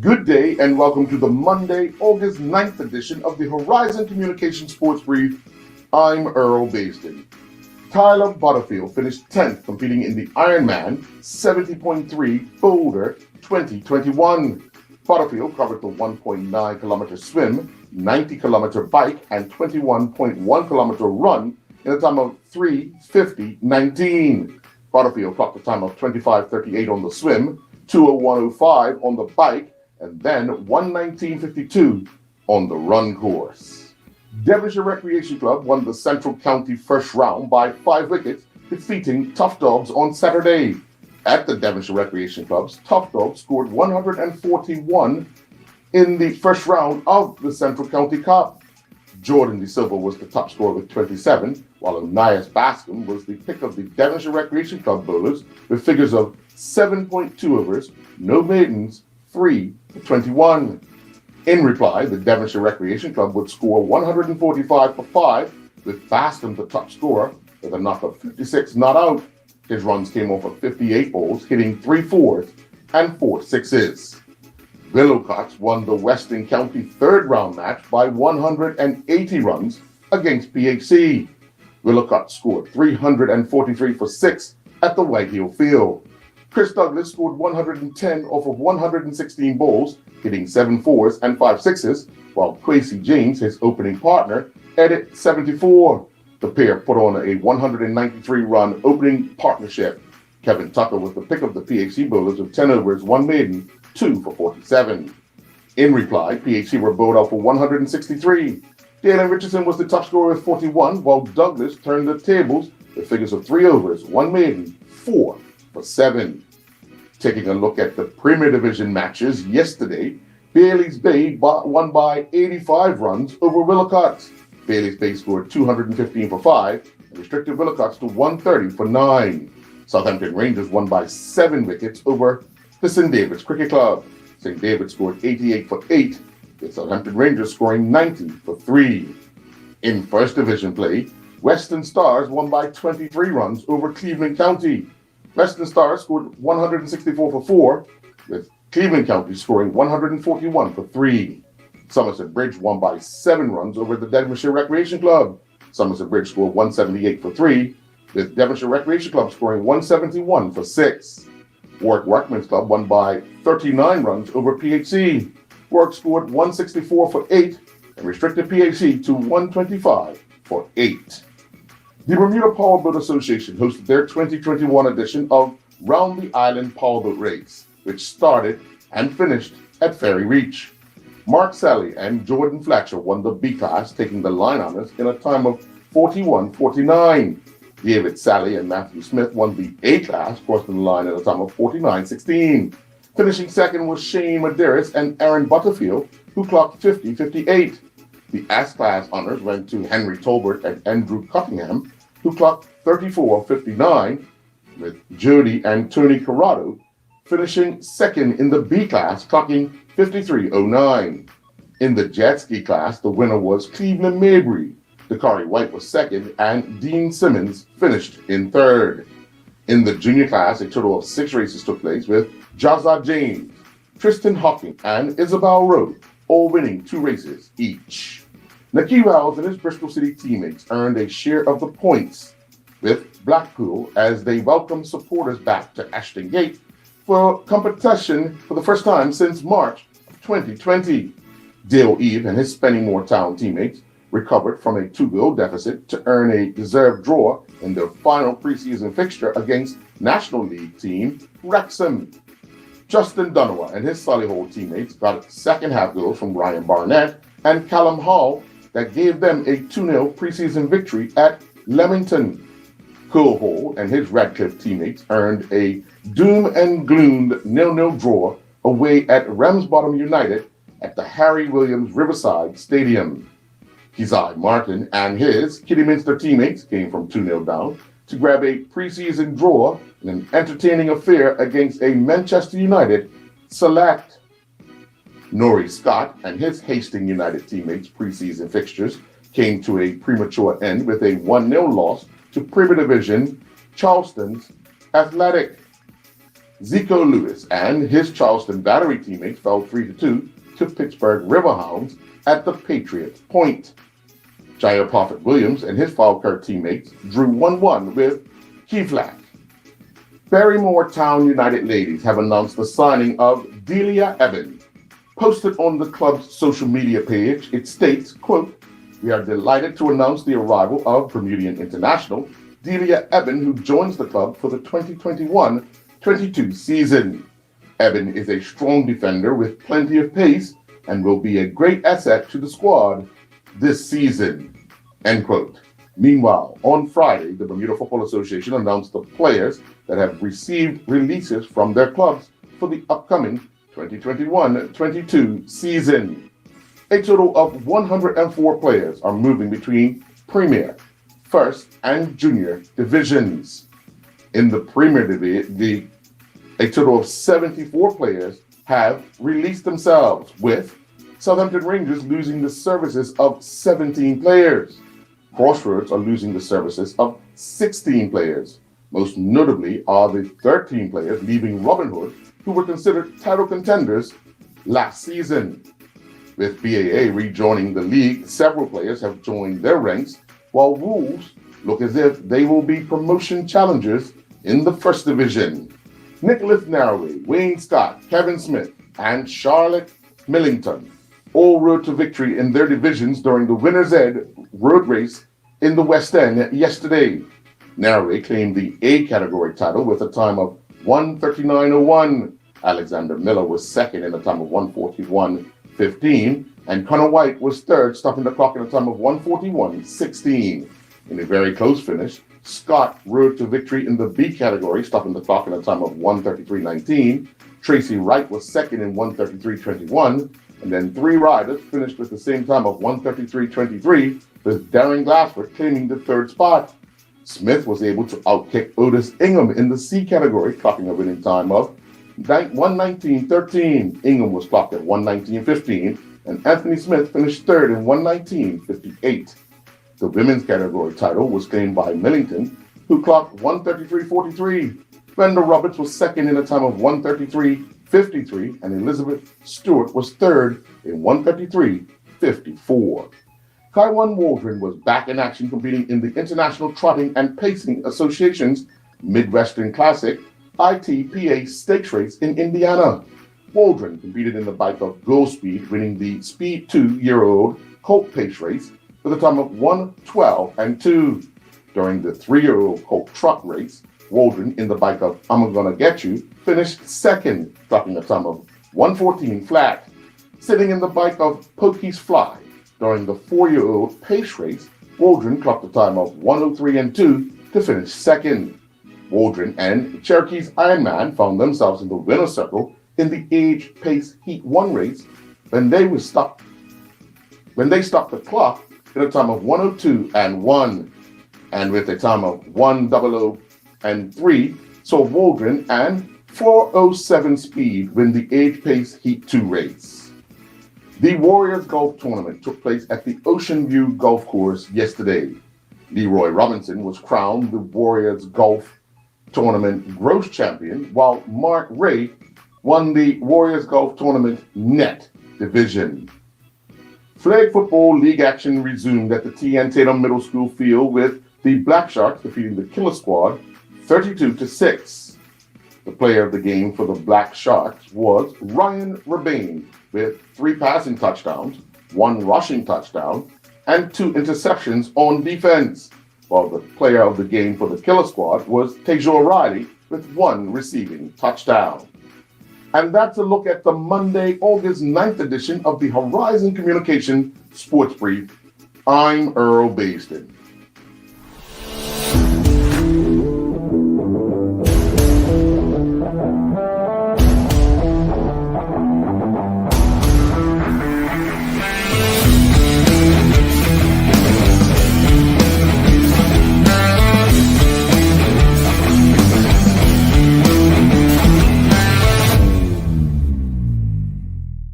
Good day and welcome to the Monday, August 9th edition of the Horizon Communication Sports Brief. I'm Earl Basden. Tyler Butterfield finished 10th competing in the Ironman 70.3 Boulder 2021. Butterfield covered the 1.9 kilometer swim, 90 kilometer bike, and 21.1 kilometer run in a time of 3:50.19. Butterfield clocked a time of 25:38 on the swim, 2:01:05 on the bike, and then 1:19:52 on the run course. Devonshire Recreation Club won the Central County first round by 5 wickets, defeating Tough Dogs on Saturday. At the Devonshire Recreation Clubs, Tough Dogs scored 141 in the first round of the Central County Cup. Jordan De Silva was the top scorer with 27, while Onias Bascom was the pick of the Devonshire Recreation Club bowlers with figures of 7.2 overs, no maidens, 3 for 21. In reply, the Devonshire Recreation Club would score 145 for 5, with Bascom the top scorer with a knock of 56 not out. His runs came off of 58 balls, hitting 3 fours and 4 sixes. Willowcotts won the Western County third round match by 180 runs against PHC. Willowcotts scored 343 for 6 at the Whitehill Field. Chris Douglas scored 110 off of 116 balls, hitting 7 fours and 5 sixes, while Quasey James, his opening partner, added 74. The pair put on a 193-run opening partnership. Kevin Tucker was the pick of the PHC bowlers with 10 overs, 1 maiden, 2 for 47. In reply, PHC were bowled out for 163. Dalen Richardson was the top scorer with 41, while Douglas turned the tables with figures of 3 overs, 1 maiden, 4 for 7. Taking a look at the Premier Division matches yesterday, Bailey's Bay won by 85 runs over Willowcotts. Bailey's Bay scored 215 for 5 and restricted Willowcotts to 130 for 9. Southampton Rangers won by 7 wickets over the St. David's Cricket Club. St. David scored 88 for 8, with Southampton Rangers scoring 90 for 3. In First Division play, Western Stars won by 23 runs over Cleveland County. Western Stars scored 164 for 4, with Cleveland County scoring 141 for 3. Somerset Bridge won by 7 runs over the Devonshire Recreation Club. Somerset Bridge scored 178 for 3, with Devonshire Recreation Club scoring 171 for 6. Warwick Workmen's Club won by 39 runs over PHC. Warwick scored 164 for 8 and restricted PHC to 125 for 8. The Bermuda Powerboat Association hosted their 2021 edition of Round the Island Powerboat Race, which started and finished at Ferry Reach. Mark Sally and Jordan Fletcher won the B class, taking the line honors in a time of 41:49. David Sally and Matthew Smith won the A class, crossing the line at a time of 49:16. Finishing second was Shane Medeiros and Aaron Butterfield, who clocked 50:58. The S class honors went to Henry Tolbert and Andrew Cunningham, who clocked 34:59, with Jody and Tony Corrado finishing second in the B class, clocking 53:09. In the jet ski class, the winner was Cleveland Mabry. Dakari White was second, and Dean Simmons finished in third. In the junior class, a total of 6 races took place, with Jazza James, Tristan Hawking, and Isabel Rowe all winning 2 races each. Naki Rouse and his Bristol City teammates earned a share of the points, with Blackpool as they welcomed supporters back to Ashton Gate for competition for the first time since March of 2020. Dale Eve and his Spennymoor Town teammates recovered from a 2-goal deficit to earn a deserved draw in their final preseason fixture against National League team Wrexham. Justin Dunowa and his Solihull teammates got second half goals from Ryan Barnett and Callum Hall that gave them a 2-0 preseason victory at Leamington. Cole Hall and his Radcliffe teammates earned a doom and gloom 0-0 draw away at Ramsbottom United at the Harry Williams Riverside Stadium. Keziah Martin and his Kidderminster teammates came from 2-0 down to grab a preseason draw in an entertaining affair against a Manchester United select. Norrie Scott and his Hastings United teammates' preseason fixtures came to a premature end with a 1-0 loss to Premier Division Charleston's Athletic. Zico Lewis and his Charleston Battery teammates fell 3-2 to Pittsburgh Riverhounds at the Patriot Point. Jaya Prophet Williams and his Falkirk teammates drew 1-1 with Keyflack. Barrymore Town United ladies have announced the signing of Delia Eben. Posted on the club's social media page, it states, quote, "We are delighted to announce the arrival of Bermudian international Delia Eben, who joins the club for the 2021-22 season. Eben is a strong defender with plenty of pace and will be a great asset to the squad this season," end quote. Meanwhile, on Friday, the Bermuda Football Association announced the players that have received releases from their clubs for the upcoming 2021-22 season. A total of 104 players are moving between Premier, First, and Junior divisions. In the Premier Division, a total of 74 players have released themselves, with Southampton Rangers losing the services of 17 players. Crossroads are losing the services of 16 players. Most notably are the 13 players leaving Robin Hood, who were considered title contenders last season. With BAA rejoining the league, several players have joined their ranks, while Wolves look as if they will be promotion challengers in the First Division. Nicholas Narroway, Wayne Scott, Kevin Smith, and Charlotte Millington all rode to victory in their divisions during the Winner's Ed road race in the West End yesterday. Narroway claimed the A category title with a time of 1:39.01. Alexander Miller was second in a time of 1:41.15, and Connor White was third, stopping the clock in a time of 1:41.16. In a very close finish, Scott rode to victory in the B category, stopping the clock in a time of 1:33.19. Tracy Wright was second in 1:33.21, and then three riders finished with the same time of 1:33.23, with Darren Glassford claiming the third spot. Smith was able to outkick Otis Ingham in the C category, clocking a winning time of 1:19.13. Ingham was clocked at 1:19.15, and Anthony Smith finished third in 1:19.58. The women's category title was claimed by Millington, who clocked 1:33.43. Brenda Roberts was second in a time of 1:33.53, and Elizabeth Stewart was third in 1:33.54. Kaiwan Waldron was back in action, competing in the International Trotting and Pacing Association's Midwestern Classic ITPA Stakes Race in Indiana. Waldron competed in the bike of Go Speed, winning the Speed 2-year-old Colt Pace Race with a time of 1:12.2. During the 3-year-old Colt Trot Race, Waldron, in the bike of I'm Gonna Get You, finished second, clocking a time of 1:14 flat. Sitting in the bike of Pokey's Fly, during the 4-year-old Pace Race, Waldron clocked a time of 1:03.2 to finish second. Waldron and Cherokee's Ironman found themselves in the winner's circle in the Age Pace Heat 1 race when they stopped the clock in a time of 1:02.1, and with a time of 1:00.3, saw Waldron and 4:07 speed win the Age Pace Heat 2 race. The Warriors Golf Tournament took place at the Ocean View Golf Course yesterday. Leroy Robinson was crowned the Warriors Golf Tournament Gross Champion, while Mark Ray won the Warriors Golf Tournament Net Division. Flag football league action resumed at the T.N. Tatum Middle School field, with the Black Sharks defeating the Killer Squad 32-6. The player of the game for the Black Sharks was Ryan Rebane, with 3 passing touchdowns, 1 rushing touchdown, and 2 interceptions on defense, while the player of the game for the Killer Squad was Tajor Riley with 1 receiving touchdown. And that's a look at the Monday, August 9th edition of the Horizon Communication Sports Brief. I'm Earl Basden.